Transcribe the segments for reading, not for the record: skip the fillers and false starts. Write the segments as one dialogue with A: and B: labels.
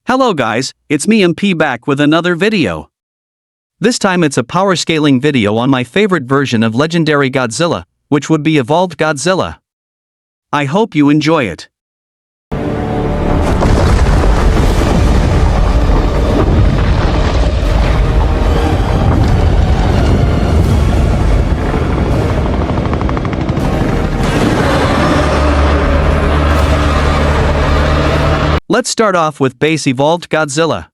A: Hello guys, it's me MP back with another video. This time it's a power scaling video on my favorite version of Legendary Godzilla, which would be Evolved Godzilla. I hope you enjoy it. Let's start off with base Evolved Godzilla.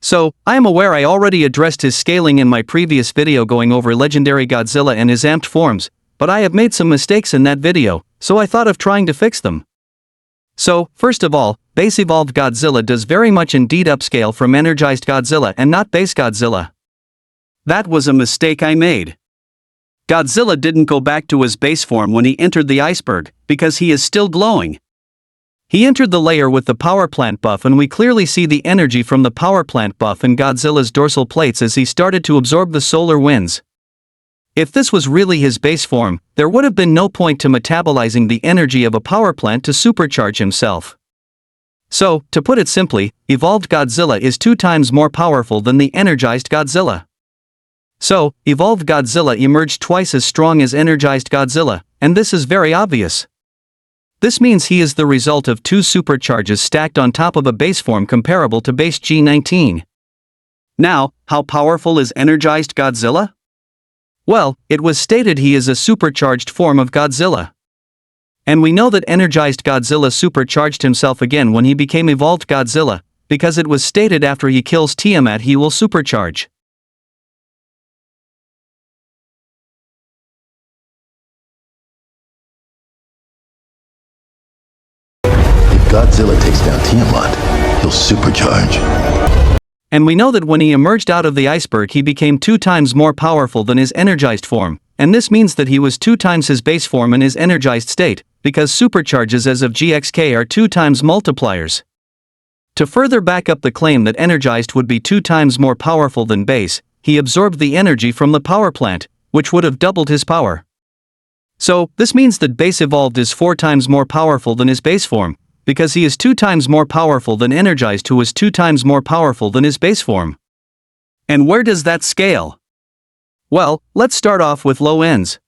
A: So, I am aware I already addressed his scaling in my previous video going over Legendary Godzilla and his amped forms, but I have made some mistakes in that video, so I thought of trying to fix them. So, first of all, base Evolved Godzilla does very much indeed upscale from Energized Godzilla and not base Godzilla. That was a mistake I made. Godzilla didn't go back to his base form when he entered the iceberg, because he is still glowing. He entered the layer with the power plant buff, and we clearly see the energy from the power plant buff in Godzilla's dorsal plates as he started to absorb the solar winds. If this was really his base form, there would have been no point to metabolizing the energy of a power plant to supercharge himself. So, to put it simply, Evolved Godzilla is 2 times more powerful than the Energized Godzilla. So, Evolved Godzilla emerged twice as strong as Energized Godzilla, and this is very obvious. This means he is the result of 2 supercharges stacked on top of a base form comparable to base G19. Now, how powerful is Energized Godzilla? Well, it was stated he is a supercharged form of Godzilla. And we know that Energized Godzilla supercharged himself again when he became Evolved Godzilla, because it was stated after he kills Tiamat he will supercharge.
B: Godzilla takes down Tiamat, he'll supercharge.
A: And we know that when he emerged out of the iceberg he became 2 times more powerful than his energized form, and this means that he was 2 times his base form in his energized state, because supercharges as of GXK are 2 times multipliers. To further back up the claim that energized would be 2 times more powerful than base, he absorbed the energy from the power plant, which would have doubled his power. So, this means that base evolved is 4 times more powerful than his base form, because he is 2 times more powerful than Energized, who is 2 times more powerful than his base form. And where does that scale? Well, let's start off with low ends.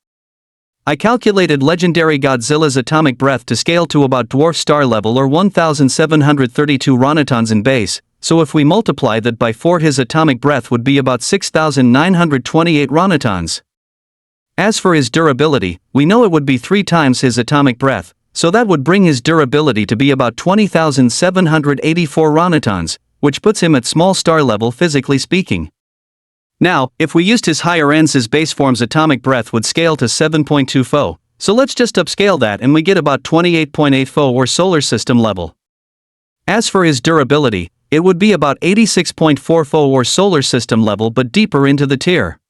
A: I calculated Legendary Godzilla's atomic breath to scale to about dwarf star level or 1732 ronatons in base, so if we multiply that by 4 his atomic breath would be about 6928 ronatons. As for his durability, we know it would be 3 times his atomic breath, so that would bring his durability to be about 20,784 ronatons, which puts him at small star level physically speaking. Now, if we used his higher ends, his base form's atomic breath would scale to 7.2 Fo, so let's just upscale that and we get about 28.8 Fo or solar system level. As for his durability, it would be about 86.4 Fo or solar system level but deeper into the tier.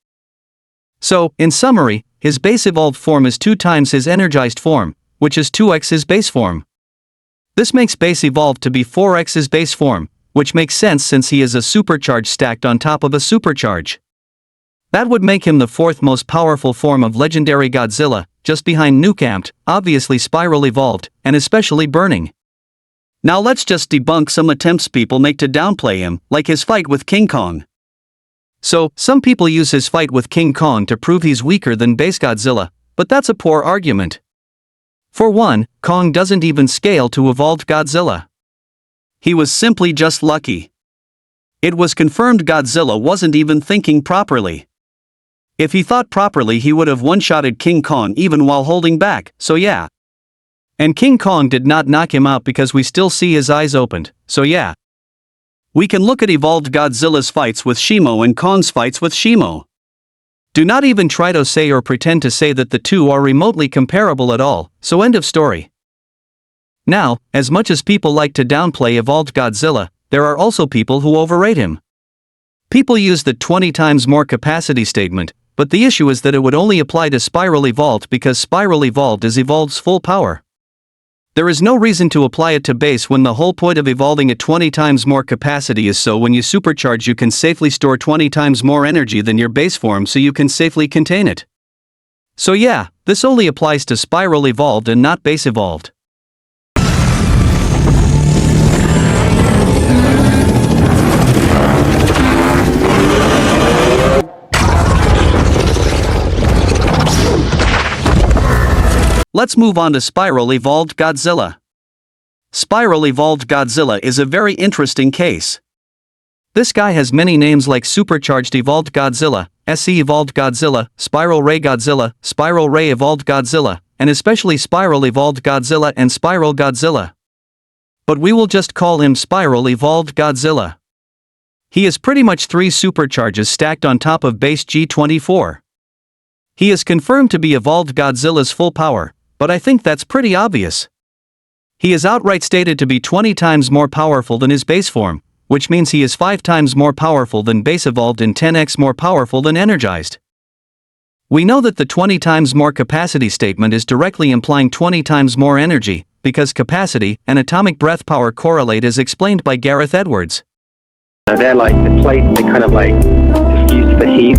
A: So, in summary, his base evolved form is 2 times his energized form, which is 2x his base form. This makes base evolved to be 4x his base form, which makes sense since he is a supercharge stacked on top of a supercharge. That would make him the 4th most powerful form of Legendary Godzilla, just behind Nuke-Amped, obviously Spiral Evolved, and especially Burning. Now let's just debunk some attempts people make to downplay him, like his fight with King Kong. So, some people use his fight with King Kong to prove he's weaker than base Godzilla, but that's a poor argument. For one, Kong doesn't even scale to Evolved Godzilla. He was simply just lucky. It was confirmed Godzilla wasn't even thinking properly. If he thought properly he would have one-shotted King Kong even while holding back, so yeah. And King Kong did not knock him out because we still see his eyes opened, so yeah. We can look at Evolved Godzilla's fights with Shimo and Kong's fights with Shimo. Do not even try to say or pretend to say that the two are remotely comparable at all, so end of story. Now, as much as people like to downplay Evolved Godzilla, there are also people who overrate him. People use the 20 times more capacity statement, but the issue is that it would only apply to Spiral Evolved because Spiral Evolved is Evolved's full power. There is no reason to apply it to base when the whole point of evolving at 20 times more capacity is so when you supercharge you can safely store 20 times more energy than your base form so you can safely contain it. So yeah, this only applies to Spiral Evolved and not base evolved. Let's move on to Spiral Evolved Godzilla. Spiral Evolved Godzilla is a very interesting case. This guy has many names like Supercharged Evolved Godzilla, SC Evolved Godzilla, Spiral Ray Godzilla, Spiral Ray Evolved Godzilla, and especially Spiral Evolved Godzilla and Spiral Godzilla. But we will just call him Spiral Evolved Godzilla. He is pretty much 3 supercharges stacked on top of base G24. He is confirmed to be Evolved Godzilla's full power, but I think that's pretty obvious. He is outright stated to be 20 times more powerful than his base form, which means he is 5 times more powerful than base evolved and 10x more powerful than energized. We know that the 20 times more capacity statement is directly implying 20 times more energy, because capacity and atomic breath power correlate as explained by Gareth Edwards.
C: They're like the plates, they kind of like diffuse the heat,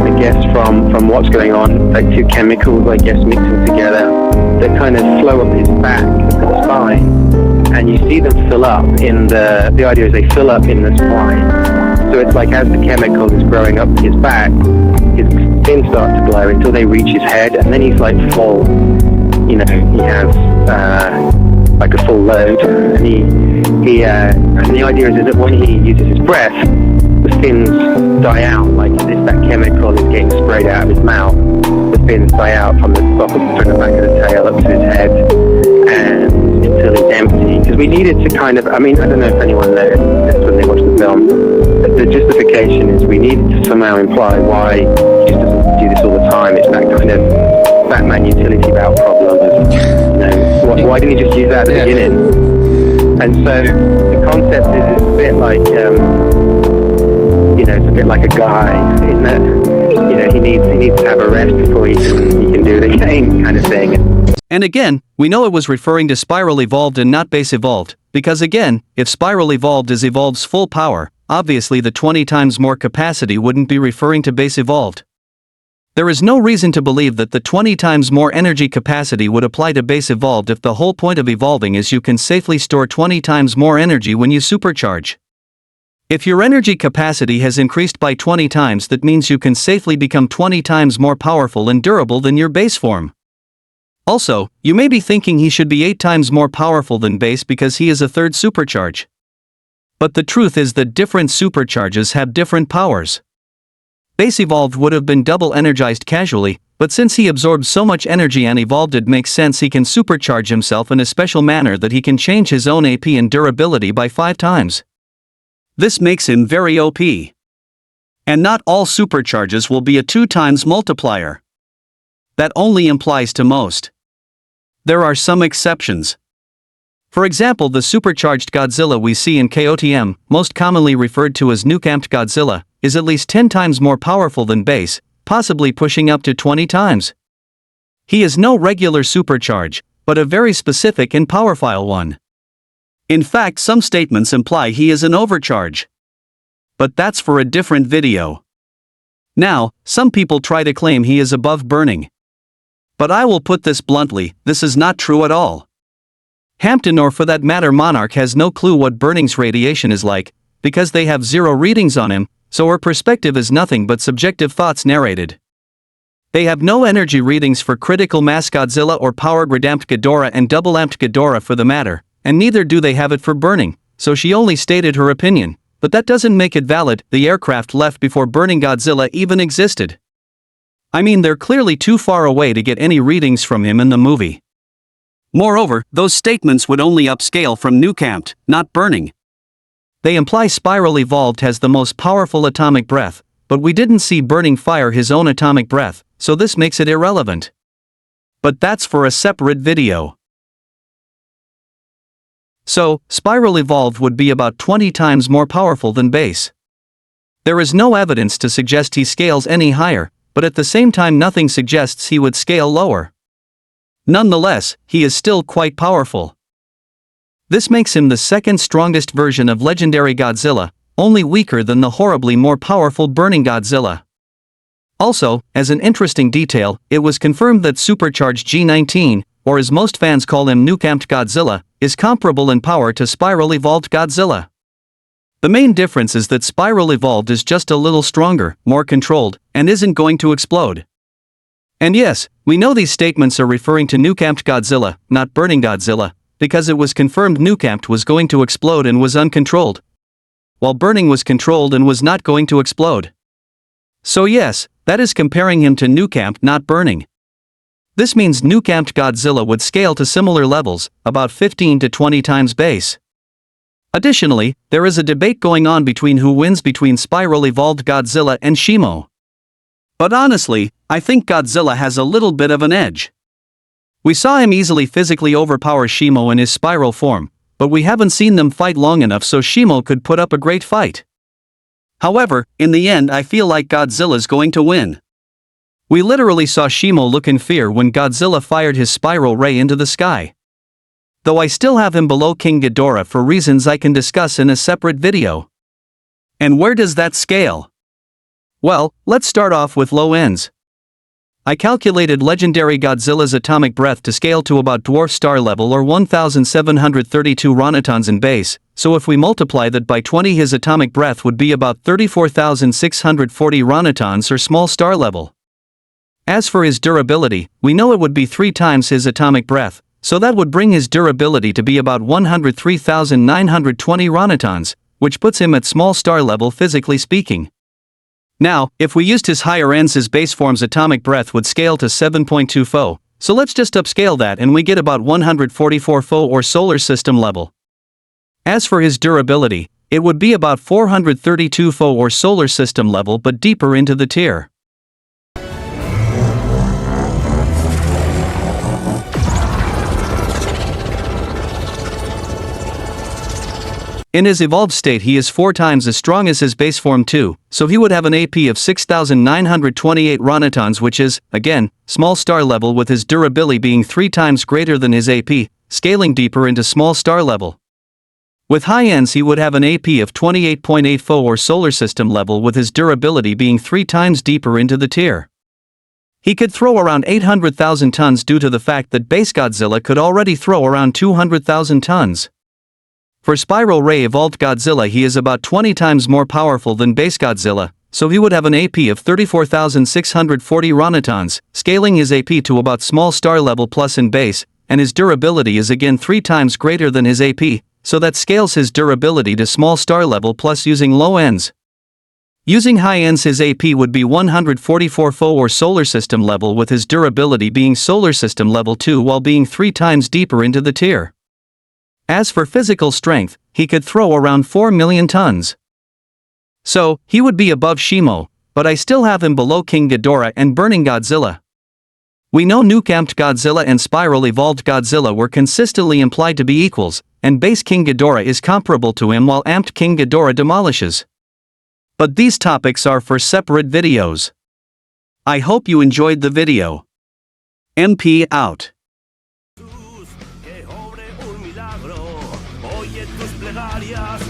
C: I guess, from what's going on, like 2 chemicals, I guess, mixing together that kind of flow up his back, the spine, and you see them fill up in the idea is they fill up in the spine. So it's like as the chemical is growing up his back, his fins start to glow until they reach his head, and then he's like full, you know, he has like a full load, and the idea is that when he uses his breath, the fins die out, like as if that chemical is getting sprayed out of his mouth. The fins die out from the back of the tail up to his head, and until he's empty. Because we needed to kind of, I mean, I don't know if anyone knows this when they watch the film, but the justification is we needed to somehow imply why he just doesn't do this all the time. It's that kind of Batman utility belt problem of, you know, why didn't he just use that at the beginning? And so the concept is a bit like, you know, it's a bit like a guy in that, you know, he needs to have a rest before he can do it again, kind of thing.
A: And again, we know it was referring to Spiral Evolved and not Base Evolved, because again, if Spiral Evolved is Evolved's full power, obviously the 20 times more capacity wouldn't be referring to Base Evolved. There is no reason to believe that the 20 times more energy capacity would apply to Base Evolved if the whole point of evolving is you can safely store 20 times more energy when you supercharge. If your energy capacity has increased by 20 times, that means you can safely become 20 times more powerful and durable than your base form. Also, you may be thinking he should be 8 times more powerful than base because he is a 3rd supercharge. But the truth is that different supercharges have different powers. Base Evolved would have been double energized casually, but since he absorbs so much energy and evolved, it makes sense he can supercharge himself in a special manner that he can change his own AP and durability by 5 times. This makes him very OP. And not all supercharges will be a 2 times multiplier. That only applies to most. There are some exceptions. For example, the supercharged Godzilla we see in KOTM, most commonly referred to as nuke-amped Godzilla, is at least 10 times more powerful than base, possibly pushing up to 20 times. He is no regular supercharge, but a very specific and powerful one. In fact, some statements imply he is an overcharge. But that's for a different video. Now, some people try to claim he is above burning. But I will put this bluntly, this is not true at all. Hampton, or for that matter Monarch, has no clue what burning's radiation is like, because they have 0 readings on him, so her perspective is nothing but subjective thoughts narrated. They have no energy readings for critical mass Godzilla or powered redamped Ghidorah and double-amped Ghidorah for the matter, and neither do they have it for burning, so she only stated her opinion, but that doesn't make it valid. The aircraft left before burning Godzilla even existed. I mean, they're clearly too far away to get any readings from him in the movie. Moreover, those statements would only upscale from nuke-amped, not burning. They imply Spiral Evolved has the most powerful atomic breath, but we didn't see burning fire his own atomic breath, so this makes it irrelevant. But that's for a separate video. So, Spiral Evolved would be about 20 times more powerful than base. There is no evidence to suggest he scales any higher, but at the same time nothing suggests he would scale lower. Nonetheless, he is still quite powerful. This makes him the 2nd strongest version of Legendary Godzilla, only weaker than the horribly more powerful Burning Godzilla. Also, as an interesting detail, it was confirmed that supercharged G19, or as most fans call him nuke-amped Godzilla, is comparable in power to Spiral Evolved Godzilla. The main difference is that Spiral Evolved is just a little stronger, more controlled, and isn't going to explode. And yes, we know these statements are referring to nuke-amped Godzilla, not burning Godzilla, because it was confirmed nuke-amped was going to explode and was uncontrolled, while burning was controlled and was not going to explode. So yes, that is comparing him to nuke-amped not burning. This means nuke-amped Godzilla would scale to similar levels, about 15 to 20 times base. Additionally, there is a debate going on between who wins between spiral-evolved Godzilla and Shimo. But honestly, I think Godzilla has a little bit of an edge. We saw him easily physically overpower Shimo in his spiral form, but we haven't seen them fight long enough so Shimo could put up a great fight. However, in the end I feel like Godzilla's going to win. We literally saw Shimo look in fear when Godzilla fired his spiral ray into the sky. Though I still have him below King Ghidorah for reasons I can discuss in a separate video. And where does that scale? Well, let's start off with low ends. I calculated Legendary Godzilla's atomic breath to scale to about dwarf star level or 1,732 ronatons in base, so if we multiply that by 20 his atomic breath would be about 34,640 ronatons or small star level. As for his durability, we know it would be 3 times his atomic breath, so that would bring his durability to be about 103,920 ronatons, which puts him at small star level physically speaking. Now, if we used his higher ends, his base form's atomic breath would scale to 7.2 Fo, so let's just upscale that and we get about 144 Fo or solar system level. As for his durability, it would be about 432 Fo or solar system level but deeper into the tier. In his evolved state he is 4 times as strong as his base form too, so he would have an AP of 6,928 ronatons, which is, again, small star level, with his durability being 3 times greater than his AP, scaling deeper into small star level. With high ends he would have an AP of 28.8 Fo or solar system level, with his durability being 3 times deeper into the tier. He could throw around 800,000 tons due to the fact that base Godzilla could already throw around 200,000 tons. For Spiral Ray evolved Godzilla he is about 20 times more powerful than base Godzilla, so he would have an AP of 34,640 ronatons, scaling his AP to about small star level plus in base, and his durability is again 3 times greater than his AP, so that scales his durability to small star level plus using low ends. Using high ends his AP would be 144 Fo or solar system level, with his durability being solar system level 2 while being 3 times deeper into the tier. As for physical strength, he could throw around 4 million tons. So, he would be above Shimo, but I still have him below King Ghidorah and Burning Godzilla. We know nuke-amped Godzilla and spiral-evolved Godzilla were consistently implied to be equals, and base King Ghidorah is comparable to him while amped King Ghidorah demolishes. But these topics are for separate videos. I hope you enjoyed the video. MP out.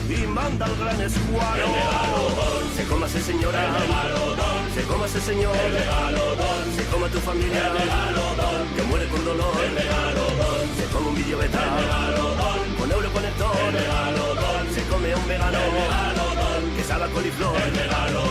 D: Y manda al gran escuadrón. El Megalodon, se coma ese señor. El Megalodon, se coma ese señor. El Megalodon, se coma tu familia. El Megalodon, que muere con dolor. El Megalodon, se come un vídeo beta. El Megalodon, con euroconector. El Megalodon, se come un vegano. El Megalodon, que sabe a coliflor. El Megalodon.